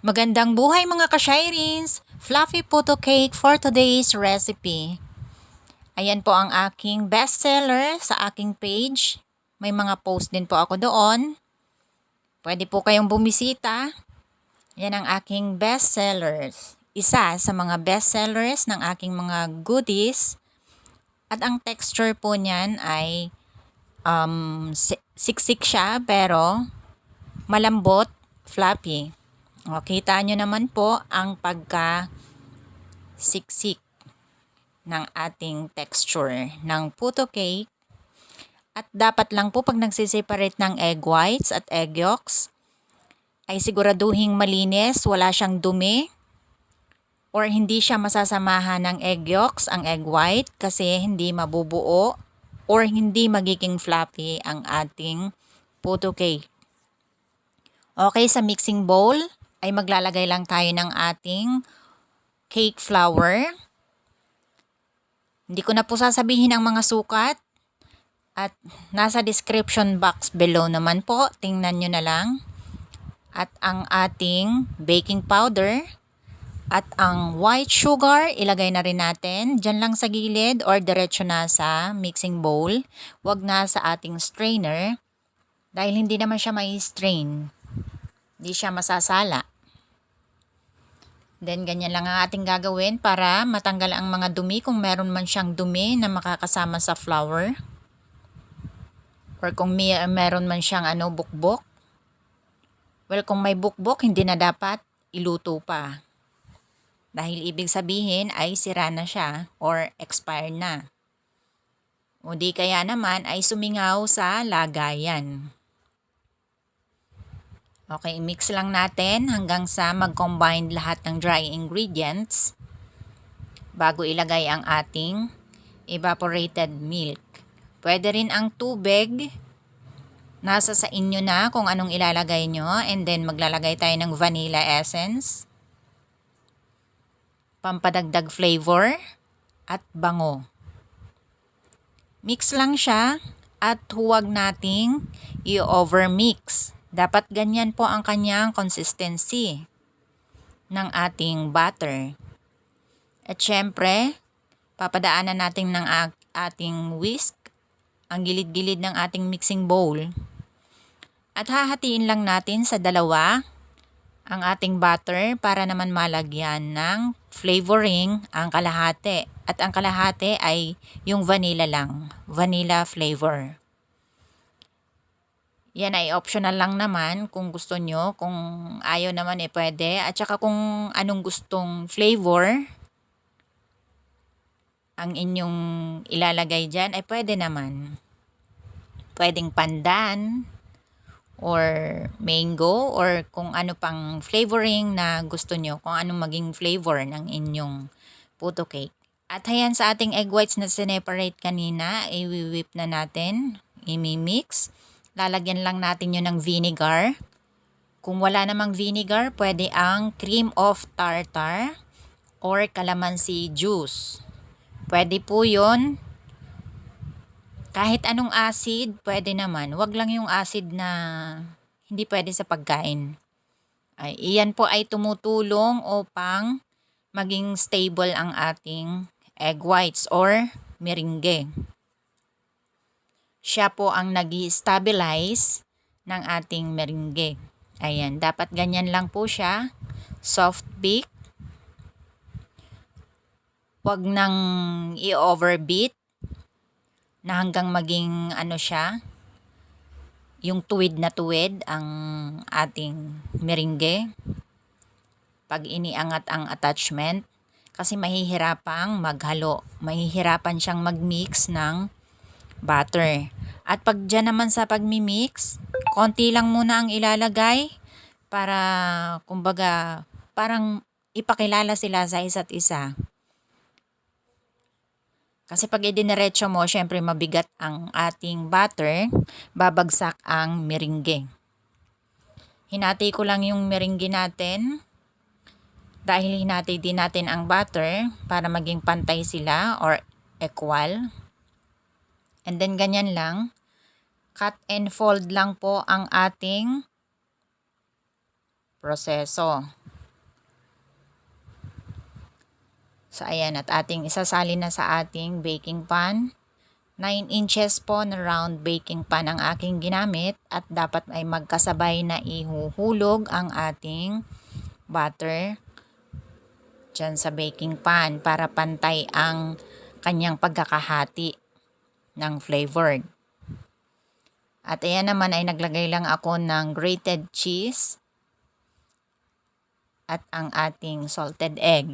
Magandang buhay mga ka-Shirins! Fluffy photo cake for today's recipe. Ayan po ang aking bestseller sa aking page. May mga post din po ako doon. Pwede po kayong bumisita. Yan ang aking bestsellers. Isa sa mga bestsellers ng aking mga goodies. At ang texture po niyan ay siksik siya pero malambot, fluffy. O, kita nyo naman po ang pagka-siksik ng ating texture ng puto cake. At dapat lang po pag nagsiseparate ng egg whites at egg yolks, ay siguraduhing malinis, wala siyang dumi, or hindi siya masasamahan ng egg yolks, ang egg white, kasi hindi mabubuo or hindi magiging fluffy ang ating puto cake. Okay, sa mixing bowl, ay maglalagay lang tayo ng ating cake flour. Hindi ko na po sasabihin ang mga sukat at nasa description box below naman po, tingnan nyo na lang. At ang ating baking powder at ang white sugar, ilagay na rin natin dyan lang sa gilid or diretso na sa mixing bowl. Huwag na sa ating strainer dahil hindi naman siya may strain. Hindi siya masasala. Then, ganyan lang ang ating gagawin para matanggal ang mga dumi kung meron man siyang dumi na makakasama sa flour. Or kung meron man siyang bukbok. Well, kung may bukbok, hindi na dapat iluto pa. Dahil ibig sabihin ay sira na siya or expired na. O di kaya naman ay sumingaw sa lagayan. Okay, mix lang natin hanggang sa mag-combine lahat ng dry ingredients bago ilagay ang ating evaporated milk. Pwede rin ang tubig. Nasa sa inyo na kung anong ilalagay nyo. And then maglalagay tayo ng vanilla essence, pampadagdag flavor, at bango. Mix lang siya at huwag nating i-overmix. Dapat ganyan po ang kanyang consistency ng ating butter. At syempre, papadaanan natin ng ating whisk ang gilid-gilid ng ating mixing bowl. At hahatiin lang natin sa dalawa ang ating butter para naman malagyan ng flavoring ang kalahati. At ang kalahati ay yung vanilla lang, vanilla flavor. Yan ay optional lang naman kung gusto nyo. Kung ayaw naman pwede. At saka kung anong gustong flavor ang inyong ilalagay dyan ay pwede naman. Pwedeng pandan or mango or kung ano pang flavoring na gusto nyo. Kung anong maging flavor ng inyong puto cake. At ayan, sa ating egg whites na sineparate kanina, i-whip na natin. I-mix. Lalagyan lang natin yun ng vinegar. Kung wala namang vinegar, pwede ang cream of tartar or calamansi juice. Pwede po yun. Kahit anong acid, pwede naman. Wag lang yung acid na hindi pwede sa pagkain. Iyan po ay tumutulong upang maging stable ang ating egg whites or meringue. Siya po ang nag-i-stabilize ng ating meringue. Ayan, dapat ganyan lang po siya. Soft bake. Huwag nang i-overbeat na hanggang maging siya, yung tuwid na tuwid ang ating meringue. Pag iniangat ang attachment, kasi mahihirapang maghalo. Mahihirapan siyang mag-mix ng butter. At pag dyan naman sa pagmimix, konti lang muna ang ilalagay para kumbaga parang ipakilala sila sa isa't isa. Kasi pag idiniretso mo, syempre mabigat ang ating butter, babagsak ang meringue. Hinati ko lang yung meringue natin dahil hinati din natin ang butter para maging pantay sila or equal. And then ganyan lang. Cut and fold lang po ang ating proseso. So ayan, at ating isasalin na sa ating baking pan. 9 inches po na round baking pan ang aking ginamit at dapat ay magkasabay na ihuhulog ang ating butter dyan sa baking pan para pantay ang kanyang pagkakahati ng flavored. At ayan naman ay naglagay lang ako ng grated cheese at ang ating salted egg.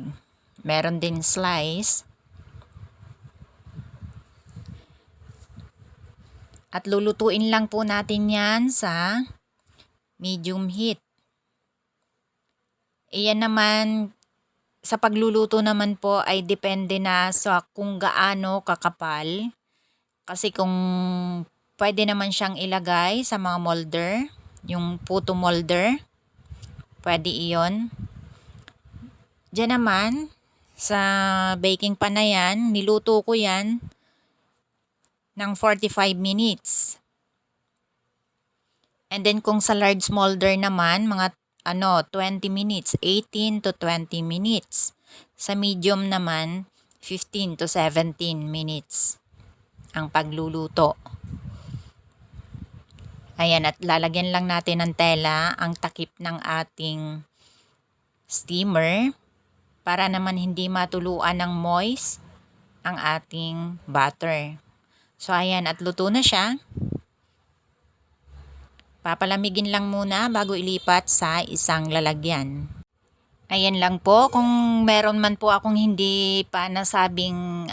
Meron din slice. At lulutuin lang po natin yan sa medium heat. Iyan naman, sa pagluluto naman po ay depende na sa kung gaano kakapal. Kasi kung pwede naman siyang ilagay sa mga molder, yung puto molder, pwede iyon. Diyan naman, sa baking pan na yan, niluto ko yan ng 45 minutes. And then kung sa large molder naman, mga 20 minutes, 18 to 20 minutes. Sa medium naman, 15 to 17 minutes ang pagluluto. Ayan, at lalagyan lang natin ng tela ang takip ng ating steamer para naman hindi matuluan ng moist ang ating butter. So ayan, at luto na siya. Papalamigin lang muna bago ilipat sa isang lalagyan. Ayan lang po, kung meron man po akong hindi pa nasabing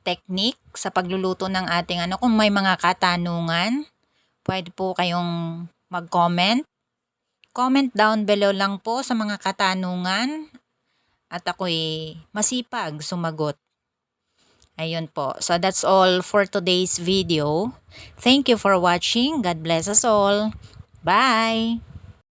technique sa pagluluto ng ating kung may mga katanungan, pwede po kayong mag-comment. Comment down below lang po sa mga katanungan at ako'y masipag sumagot. Ayun po. So that's all for today's video. Thank you for watching. God bless us all. Bye!